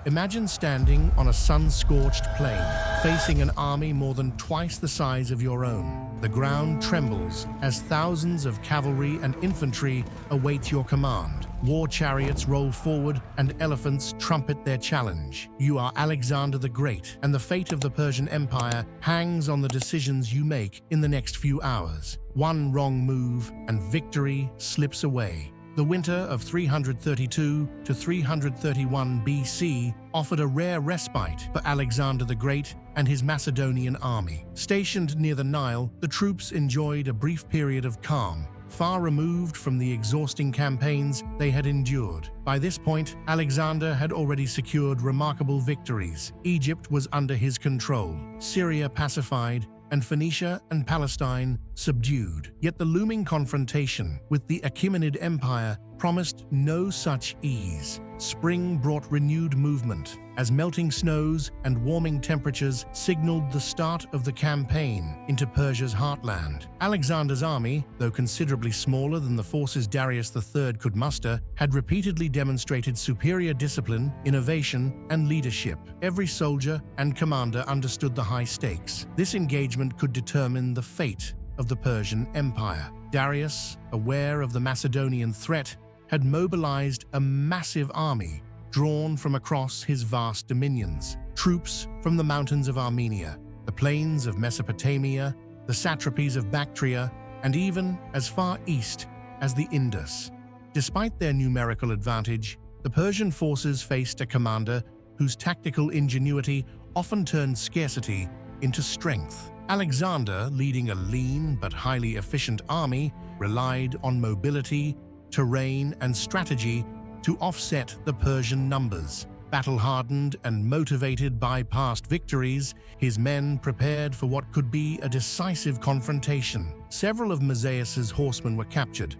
Imagine standing on a sun-scorched plain, facing an army more than twice the size of your own. The ground trembles as thousands of cavalry and infantry await your command. War chariots roll forward and elephants trumpet their challenge. You are Alexander the Great, and the fate of the Persian Empire hangs on the decisions you make in the next few hours. One wrong move and victory slips away. The winter of 332 to 331 BC offered a rare respite for Alexander the Great and his Macedonian army. Stationed near the Nile, the troops enjoyed a brief period of calm, far removed from the exhausting campaigns they had endured. By this point, Alexander had already secured remarkable victories. Egypt was under his control, Syria pacified, and Phoenicia and Palestine subdued. Yet the looming confrontation with the Achaemenid Empire promised no such ease. Spring brought renewed movement, as melting snows and warming temperatures signaled the start of the campaign into Persia's heartland. Alexander's army, though considerably smaller than the forces Darius III could muster, had repeatedly demonstrated superior discipline, innovation, and leadership. Every soldier and commander understood the high stakes. This engagement could determine the fate of the Persian Empire. Darius, aware of the Macedonian threat, had mobilized a massive army drawn from across his vast dominions. Troops from the mountains of Armenia, the plains of Mesopotamia, the satrapies of Bactria, and even as far east as the Indus. Despite their numerical advantage, the Persian forces faced a commander whose tactical ingenuity often turned scarcity into strength. Alexander, leading a lean but highly efficient army, relied on mobility, terrain, and strategy to offset the Persian numbers. Battle-hardened and motivated by past victories, his men prepared for what could be a decisive confrontation. Several of Mazaeus' horsemen were captured,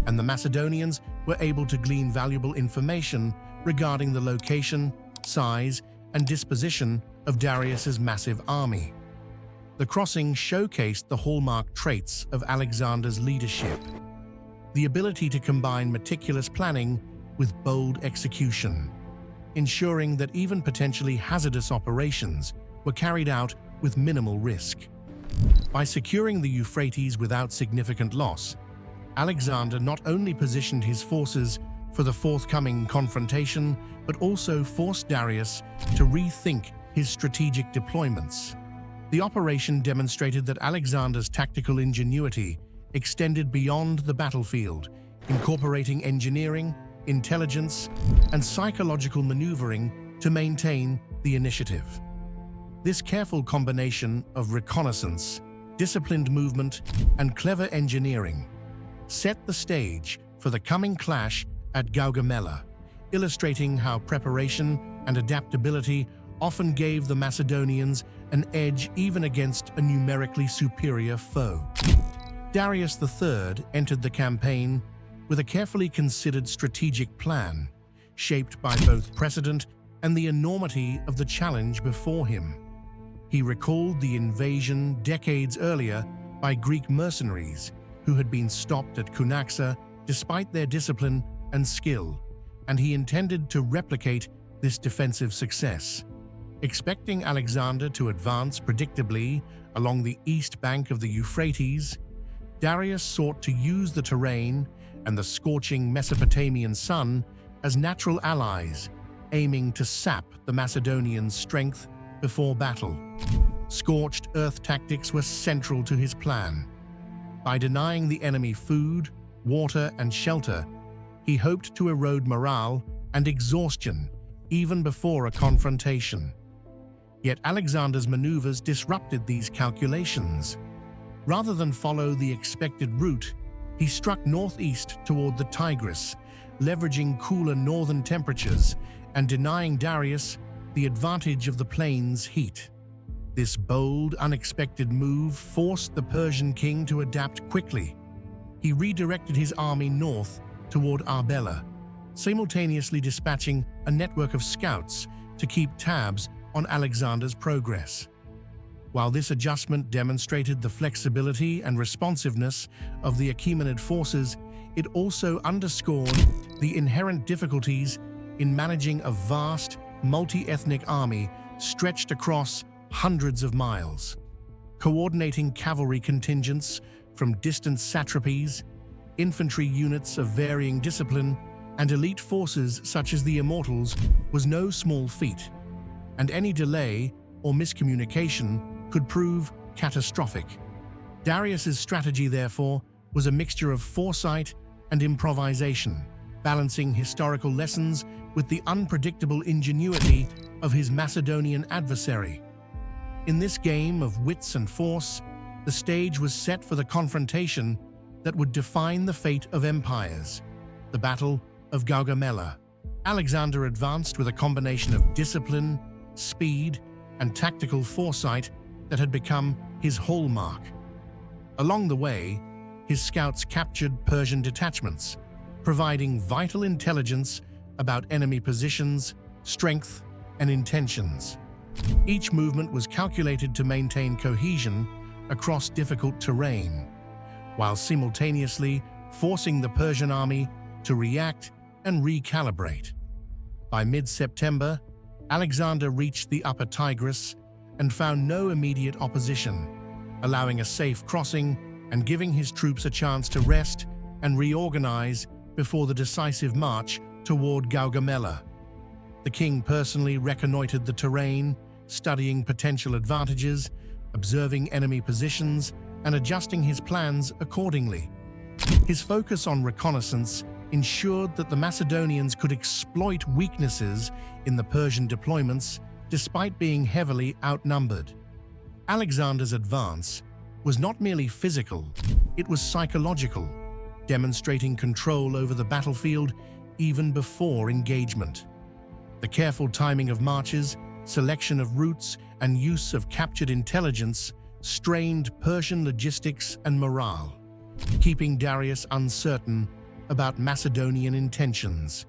and the Macedonians were able to glean valuable information regarding the location, size, and disposition of Darius' massive army. The crossing showcased the hallmark traits of Alexander's leadership: the ability to combine meticulous planning with bold execution, ensuring that even potentially hazardous operations were carried out with minimal risk. By securing the Euphrates without significant loss, Alexander not only positioned his forces for the forthcoming confrontation, but also forced Darius to rethink his strategic deployments. The operation demonstrated that Alexander's tactical ingenuity extended beyond the battlefield, incorporating engineering, intelligence, and psychological maneuvering to maintain the initiative. This careful combination of reconnaissance, disciplined movement, and clever engineering set the stage for the coming clash at Gaugamela, illustrating how preparation and adaptability often gave the Macedonians an edge even against a numerically superior foe. Darius III entered the campaign with a carefully considered strategic plan, shaped by both precedent and the enormity of the challenge before him. He recalled the invasion decades earlier by Greek mercenaries who had been stopped at Cunaxa despite their discipline and skill, and he intended to replicate this defensive success. Expecting Alexander to advance predictably along the east bank of the Euphrates, Darius sought to use the terrain and the scorching Mesopotamian sun as natural allies, aiming to sap the Macedonians' strength before battle. Scorched earth tactics were central to his plan. By denying the enemy food, water, and shelter, he hoped to erode morale and exhaustion even before a confrontation. Yet Alexander's maneuvers disrupted these calculations. Rather than follow the expected route, he struck northeast toward the Tigris, leveraging cooler northern temperatures and denying Darius the advantage of the plains' heat. This bold, unexpected move forced the Persian king to adapt quickly. He redirected his army north toward Arbela, simultaneously dispatching a network of scouts to keep tabs on Alexander's progress. While this adjustment demonstrated the flexibility and responsiveness of the Achaemenid forces, it also underscored the inherent difficulties in managing a vast multi-ethnic army stretched across hundreds of miles. Coordinating cavalry contingents from distant satrapies, infantry units of varying discipline, and elite forces such as the Immortals was no small feat, and any delay or miscommunication could prove catastrophic. Darius's strategy, therefore, was a mixture of foresight and improvisation, balancing historical lessons with the unpredictable ingenuity of his Macedonian adversary. In this game of wits and force, the stage was set for the confrontation that would define the fate of empires, the Battle of Gaugamela. Alexander advanced with a combination of discipline, speed, and tactical foresight that had become his hallmark. Along the way, his scouts captured Persian detachments, providing vital intelligence about enemy positions, strength, and intentions. Each movement was calculated to maintain cohesion across difficult terrain, while simultaneously forcing the Persian army to react and recalibrate. By mid-September, Alexander reached the upper Tigris and found no immediate opposition, allowing a safe crossing and giving his troops a chance to rest and reorganize before the decisive march toward Gaugamela. The king personally reconnoitered the terrain, studying potential advantages, observing enemy positions, and adjusting his plans accordingly. His focus on reconnaissance ensured that the Macedonians could exploit weaknesses in the Persian deployments despite being heavily outnumbered. Alexander's advance was not merely physical, it was psychological, demonstrating control over the battlefield even before engagement. The careful timing of marches, selection of routes, and use of captured intelligence strained Persian logistics and morale, keeping Darius uncertain about Macedonian intentions.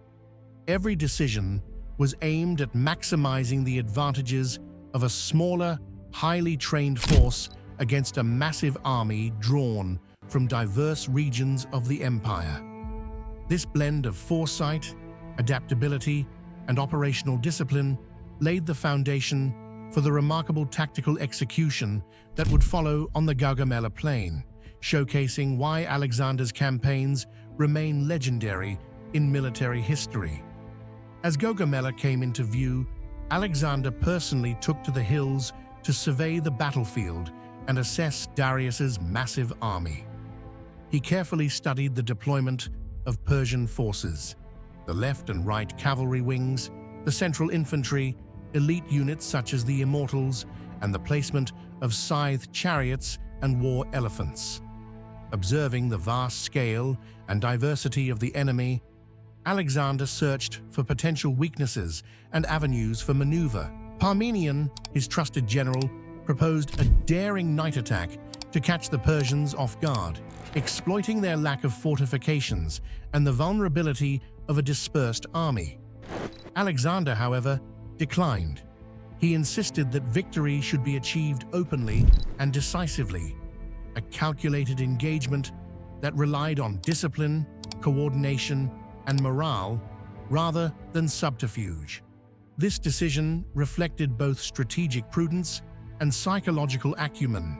Every decision was aimed at maximizing the advantages of a smaller, highly trained force against a massive army drawn from diverse regions of the empire. This blend of foresight, adaptability, and operational discipline laid the foundation for the remarkable tactical execution that would follow on the Gaugamela plain, showcasing why Alexander's campaigns remain legendary in military history. As Gaugamela came into view, Alexander personally took to the hills to survey the battlefield and assess Darius's massive army. He carefully studied the deployment of Persian forces, the left and right cavalry wings, the central infantry, elite units such as the Immortals, and the placement of scythed chariots and war elephants. Observing the vast scale and diversity of the enemy, Alexander searched for potential weaknesses and avenues for maneuver. Parmenion, his trusted general, proposed a daring night attack to catch the Persians off guard, exploiting their lack of fortifications and the vulnerability of a dispersed army. Alexander, however, declined. He insisted that victory should be achieved openly and decisively, a calculated engagement that relied on discipline, coordination, and morale rather than subterfuge. This decision reflected both strategic prudence and psychological acumen.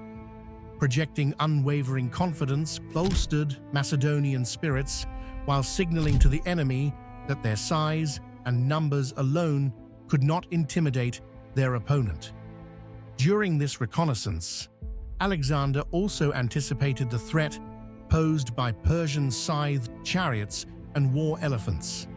Projecting unwavering confidence bolstered Macedonian spirits while signaling to the enemy that their size and numbers alone could not intimidate their opponent. During this reconnaissance, Alexander also anticipated the threat posed by Persian scythed chariots and war elephants.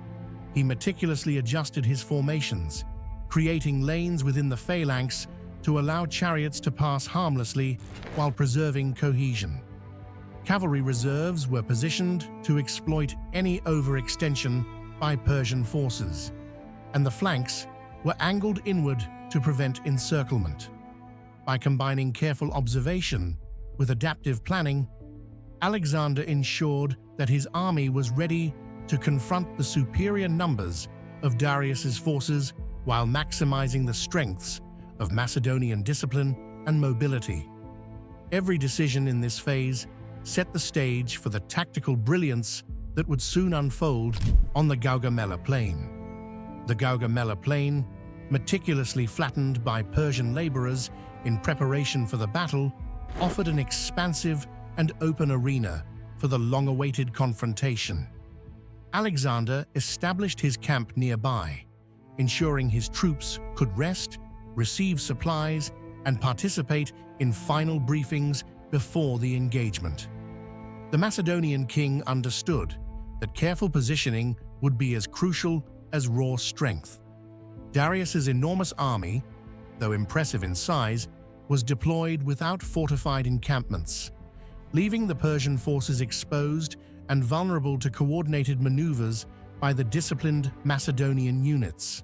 He meticulously adjusted his formations, creating lanes within the phalanx to allow chariots to pass harmlessly while preserving cohesion. Cavalry reserves were positioned to exploit any overextension by Persian forces, and the flanks were angled inward to prevent encirclement. By combining careful observation with adaptive planning, Alexander ensured that his army was ready to confront the superior numbers of Darius's forces while maximizing the strengths of Macedonian discipline and mobility. Every decision in this phase set the stage for the tactical brilliance that would soon unfold on the Gaugamela plain. The Gaugamela plain meticulously flattened by Persian laborers in preparation for the battle, offered an expansive and open arena for the long-awaited confrontation. Alexander established his camp nearby, ensuring his troops could rest, receive supplies, and participate in final briefings before the engagement. The Macedonian king understood that careful positioning would be as crucial as raw strength. Darius's enormous army, though impressive in size, was deployed without fortified encampments, leaving the Persian forces exposed and vulnerable to coordinated maneuvers by the disciplined Macedonian units.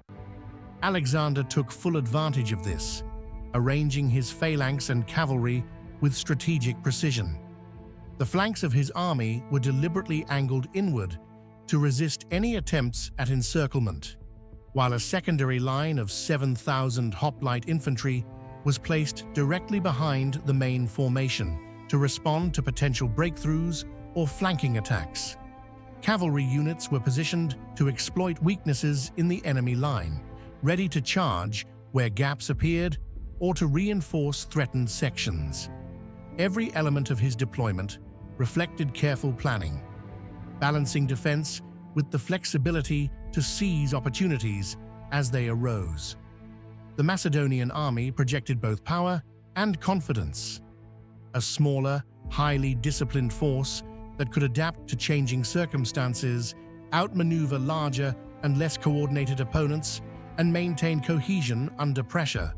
Alexander took full advantage of this, arranging his phalanx and cavalry with strategic precision. The flanks of his army were deliberately angled inward to resist any attempts at encirclement, while a secondary line of 7,000 hoplite infantry was placed directly behind the main formation to respond to potential breakthroughs or flanking attacks. Cavalry units were positioned to exploit weaknesses in the enemy line, ready to charge where gaps appeared or to reinforce threatened sections. Every element of his deployment reflected careful planning, balancing defense with the flexibility to seize opportunities as they arose. The Macedonian army projected both power and confidence. A smaller, highly disciplined force that could adapt to changing circumstances, outmaneuver larger and less coordinated opponents, and maintain cohesion under pressure.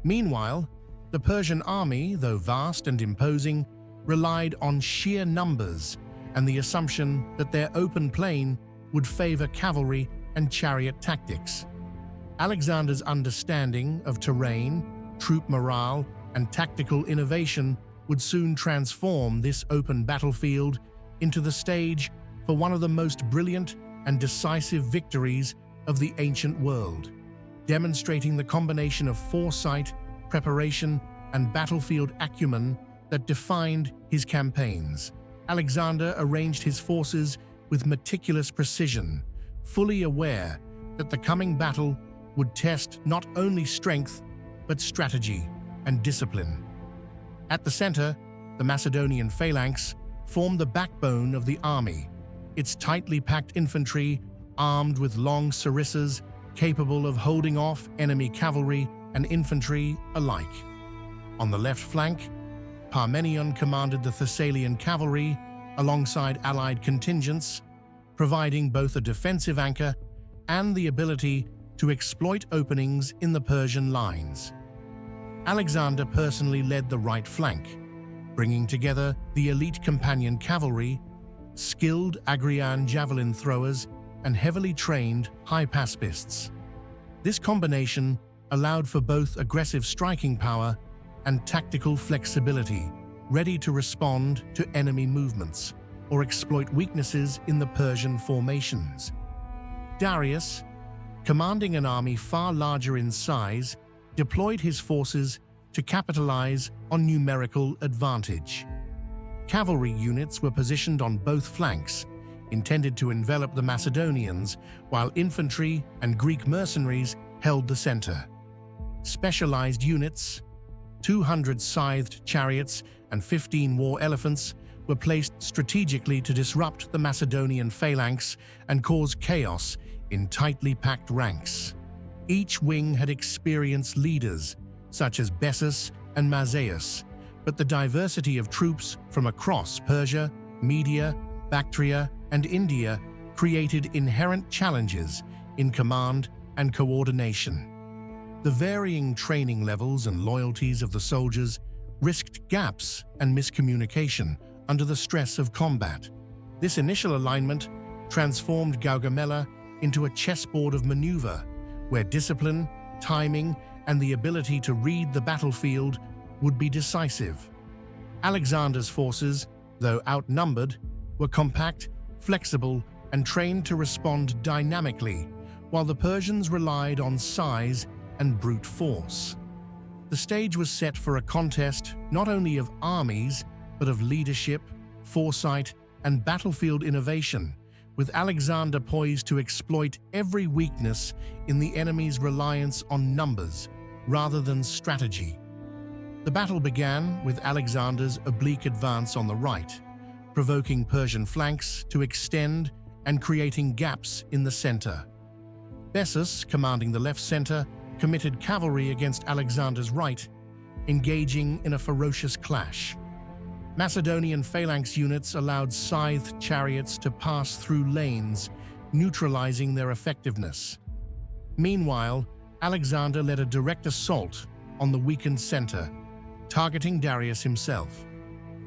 Meanwhile, the Persian army, though vast and imposing, relied on sheer numbers and the assumption that their open plain would favor cavalry and chariot tactics. Alexander's understanding of terrain, troop morale, and tactical innovation would soon transform this open battlefield into the stage for one of the most brilliant and decisive victories of the ancient world, demonstrating the combination of foresight, preparation, and battlefield acumen that defined his campaigns. Alexander arranged his forces with meticulous precision, fully aware that the coming battle would test not only strength, but strategy and discipline. At the center, the Macedonian phalanx formed the backbone of the army, its tightly packed infantry armed with long sarissas capable of holding off enemy cavalry and infantry alike. On the left flank, Parmenion commanded the Thessalian cavalry alongside allied contingents, providing both a defensive anchor and the ability to exploit openings in the Persian lines. Alexander personally led the right flank, bringing together the elite companion cavalry, skilled Agrian javelin throwers, and heavily trained hypaspists. This combination allowed for both aggressive striking power and tactical flexibility, ready to respond to enemy movements or exploit weaknesses in the Persian formations. Darius, commanding an army far larger in size, deployed his forces to capitalize on numerical advantage. Cavalry units were positioned on both flanks, intended to envelop the Macedonians, while infantry and Greek mercenaries held the center. Specialized units, 200 scythed chariots and 15 war elephants, were placed strategically to disrupt the Macedonian phalanx and cause chaos in tightly packed ranks. Each wing had experienced leaders, such as Bessus and Mazaeus, but the diversity of troops from across Persia, Media, Bactria, and India created inherent challenges in command and coordination. The varying training levels and loyalties of the soldiers risked gaps and miscommunication under the stress of combat. This initial alignment transformed Gaugamela into a chessboard of maneuver, where discipline, timing, and the ability to read the battlefield would be decisive. Alexander's forces, though outnumbered, were compact, flexible, and trained to respond dynamically, while the Persians relied on size and brute force. The stage was set for a contest not only of armies, but of leadership, foresight, and battlefield innovation, with Alexander poised to exploit every weakness in the enemy's reliance on numbers rather than strategy. The battle began with Alexander's oblique advance on the right, provoking Persian flanks to extend and creating gaps in the center. Bessus, commanding the left center, committed cavalry against Alexander's right, engaging in a ferocious clash. Macedonian phalanx units allowed scythed chariots to pass through lanes, neutralizing their effectiveness. Meanwhile, Alexander led a direct assault on the weakened center, targeting Darius himself.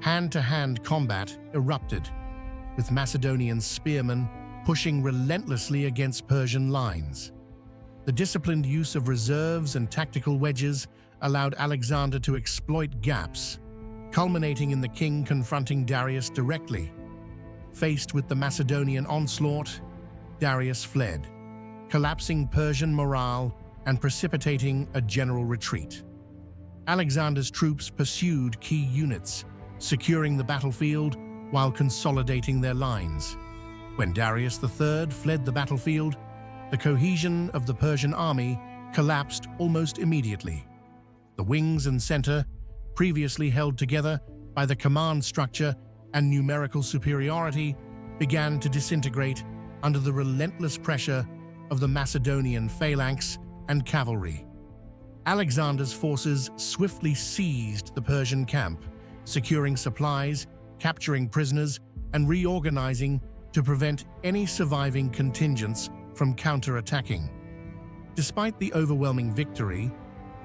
Hand-to-hand combat erupted, with Macedonian spearmen pushing relentlessly against Persian lines. The disciplined use of reserves and tactical wedges allowed Alexander to exploit gaps, culminating in the king confronting Darius directly. Faced with the Macedonian onslaught, Darius fled, collapsing Persian morale and precipitating a general retreat. Alexander's troops pursued key units, securing the battlefield while consolidating their lines. When Darius III fled the battlefield, the cohesion of the Persian army collapsed almost immediately. The wings and center, previously held together by the command structure and numerical superiority, began to disintegrate under the relentless pressure of the Macedonian phalanx and cavalry. Alexander's forces swiftly seized the Persian camp, securing supplies, capturing prisoners, and reorganizing to prevent any surviving contingents from counterattacking. Despite the overwhelming victory,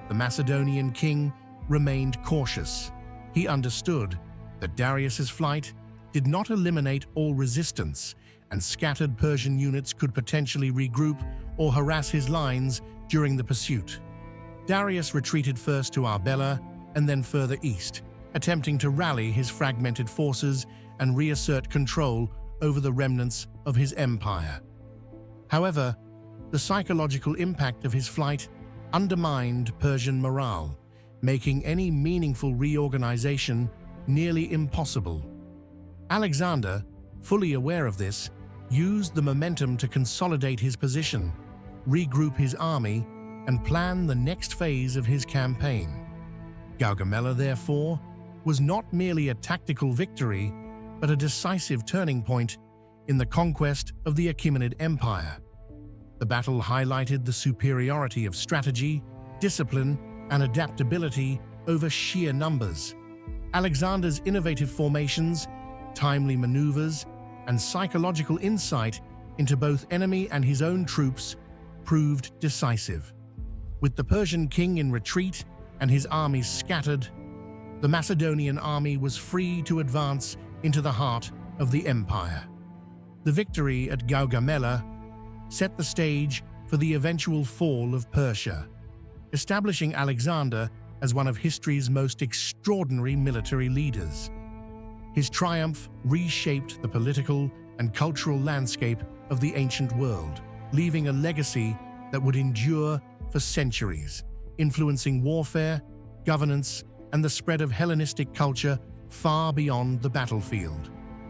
the Macedonian king remained cautious. He understood that Darius's flight did not eliminate all resistance, and scattered Persian units could potentially regroup or harass his lines during the pursuit. Darius retreated first to Arbela and then further east, attempting to rally his fragmented forces and reassert control over the remnants of his empire. However, the psychological impact of his flight undermined Persian morale, making any meaningful reorganization nearly impossible. Alexander, fully aware of this, used the momentum to consolidate his position, regroup his army, and plan the next phase of his campaign. Gaugamela, therefore, was not merely a tactical victory, but a decisive turning point in the conquest of the Achaemenid Empire. The battle highlighted the superiority of strategy, discipline, and adaptability over sheer numbers. Alexander's innovative formations, timely maneuvers, and psychological insight into both enemy and his own troops proved decisive. With the Persian king in retreat and his armies scattered, the Macedonian army was free to advance into the heart of the empire. The victory at Gaugamela set the stage for the eventual fall of Persia, establishing Alexander as one of history's most extraordinary military leaders. His triumph reshaped the political and cultural landscape of the ancient world, leaving a legacy that would endure for centuries, influencing warfare, governance, and the spread of Hellenistic culture far beyond the battlefield.